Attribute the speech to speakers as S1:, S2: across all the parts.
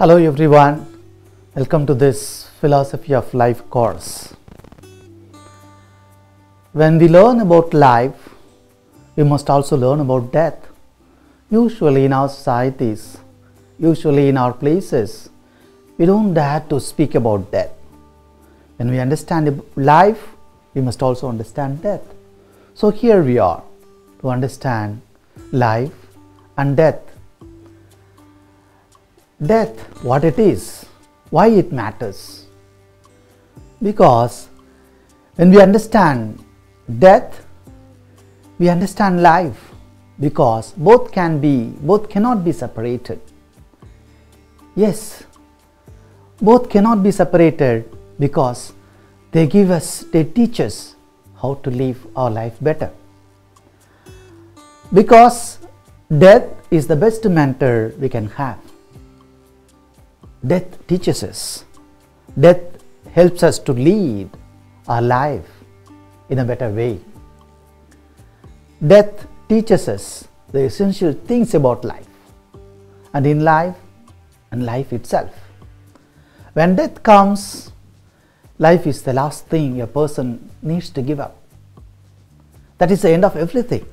S1: Hello everyone, welcome to this Philosophy of Life course. When we learn about life, we must also learn about death. Usually in our societies, usually in our places, we don't dare to speak about death. When we understand life, we must also understand death. So here we are to understand life and death. Death, what it is, why it matters. Because when we understand death, we understand life, because both cannot be separated. Yes, both cannot be separated because they teach us how to live our life better. Because death is the best mentor we can have. Death teaches us. Death helps us to lead our life in a better way. Death teaches us the essential things about life and in life and life itself. When death comes, life is the last thing a person needs to give up. That is the end of everything.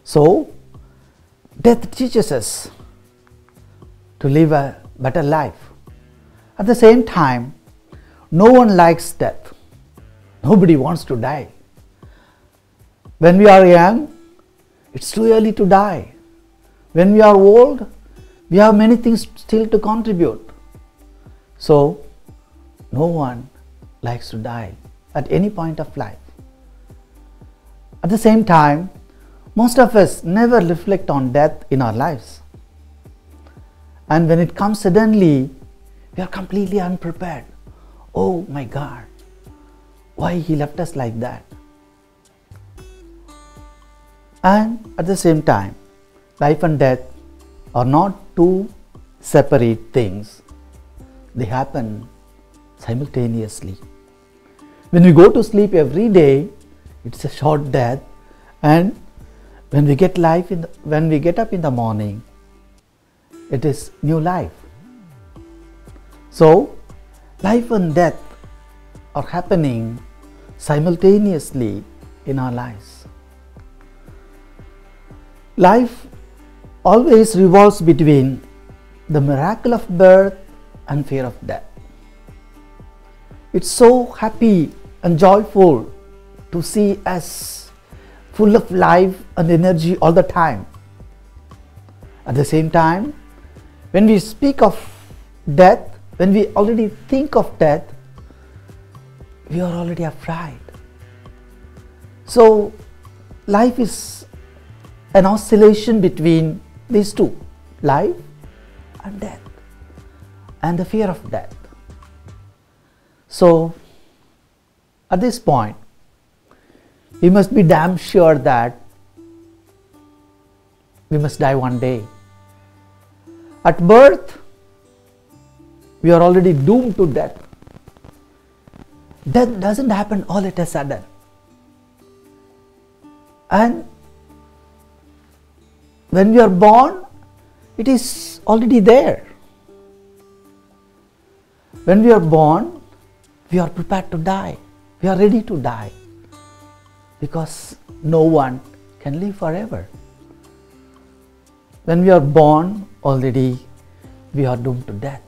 S1: So, death teaches us to live a better life. At the same time, no one likes death. Nobody wants to die. When we are young, it's too early to die. When we are old, we have many things still to contribute. So, no one likes to die at any point of life. At the same time, most of us never reflect on death in our lives. And when it comes suddenly, we are completely unprepared. Oh my God, why he left us like that? And at the same time, life and death are not two separate things. They happen simultaneously. When we go to sleep every day, it's a short death, and when we get up in the morning, it is new life. So, life and death are happening simultaneously in our lives. Life always revolves between the miracle of birth and fear of death. It's so happy and joyful to see us full of life and energy all the time. At the same time, when we speak of death, when we already think of death, we are already afraid. So, life is an oscillation between these two, life and death, and the fear of death. So, at this point, we must be damn sure that we must die one day. At birth, we are already doomed to death. Death doesn't happen all at a sudden. And when we are born, it is already there. When we are born, we are prepared to die. We are ready to die. Because no one can live forever. When we are born, already we are doomed to death.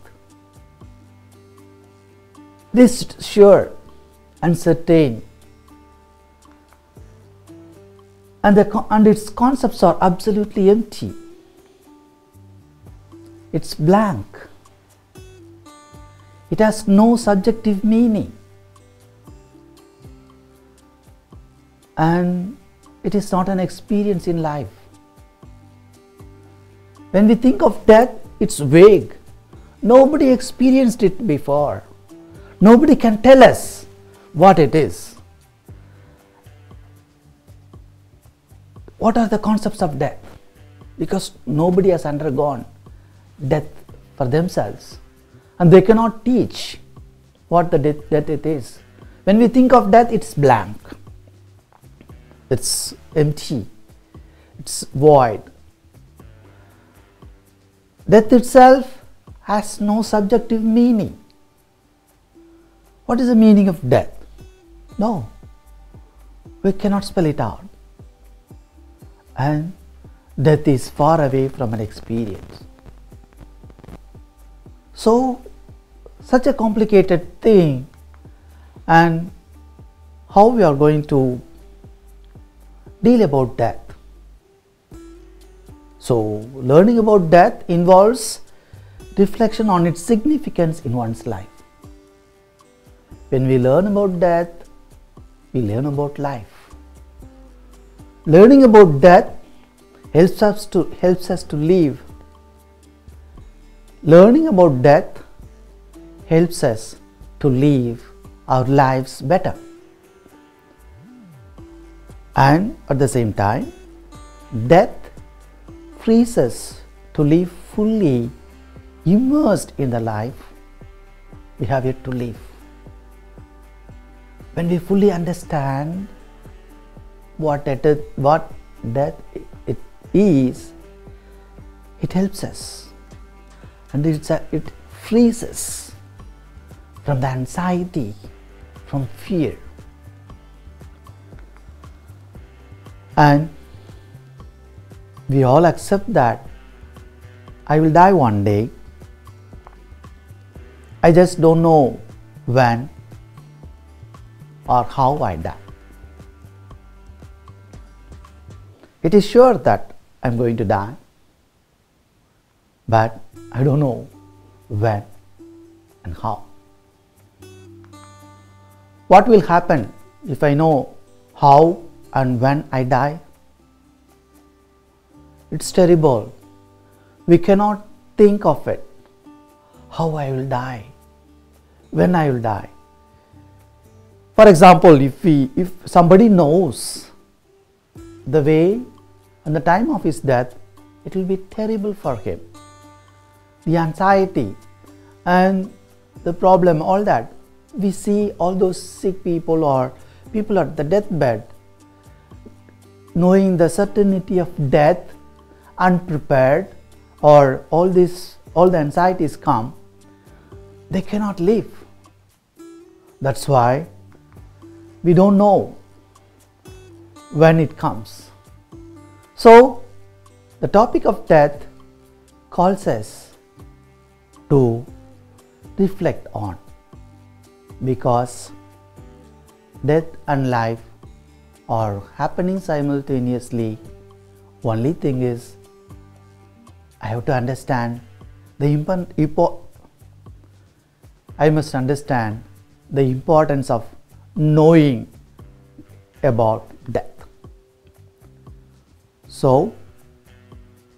S1: This is sure and certain, and its concepts are absolutely empty. It's blank. It has no subjective meaning, and it is not an experience in life. When we think of death, it's vague. Nobody experienced it before. Nobody can tell us what it is. What are the concepts of death? Because nobody has undergone death for themselves, and they cannot teach what the death it is. When we think of death, it's blank. It's empty. It's void. Death itself has no subjective meaning. What is the meaning of death? No, we cannot spell it out. And death is far away from an experience. So, such a complicated thing, and how we are going to deal about death. So, learning about death involves reflection on its significance in one's life. When we learn about death, we learn about life. Learning about death helps us to live. Learning about death helps us to live our lives better. And at the same time, death frees us to live fully immersed in the life we have yet to live. When we fully understand what death is, it helps us, and it frees us from the anxiety, from fear. And we all accept that I will die one day. I just don't know when or how I die. It is sure that I am going to die, but I don't know when and how. What will happen if I know how and when I die? It's terrible. We cannot think of it. How I will die, when I will die. For example, if somebody knows the way and the time of his death, it will be terrible for him. The anxiety and the problem, all that. We see all those sick people or people at the deathbed, knowing the certainty of death, unprepared, or all the anxieties come, they cannot live. That's why we don't know when it comes. So, the topic of death calls us to reflect on, because death and life are happening simultaneously. Only thing is, I have to understand I must understand the importance of knowing about death. So,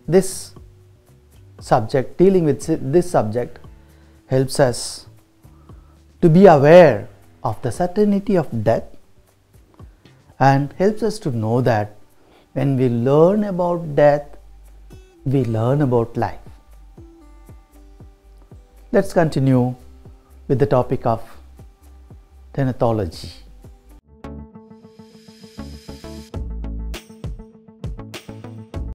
S1: this subject, dealing with this subject, helps us to be aware of the certainty of death, and helps us to know that when we learn about death, we learn about life. Let's continue with the topic of thanatology.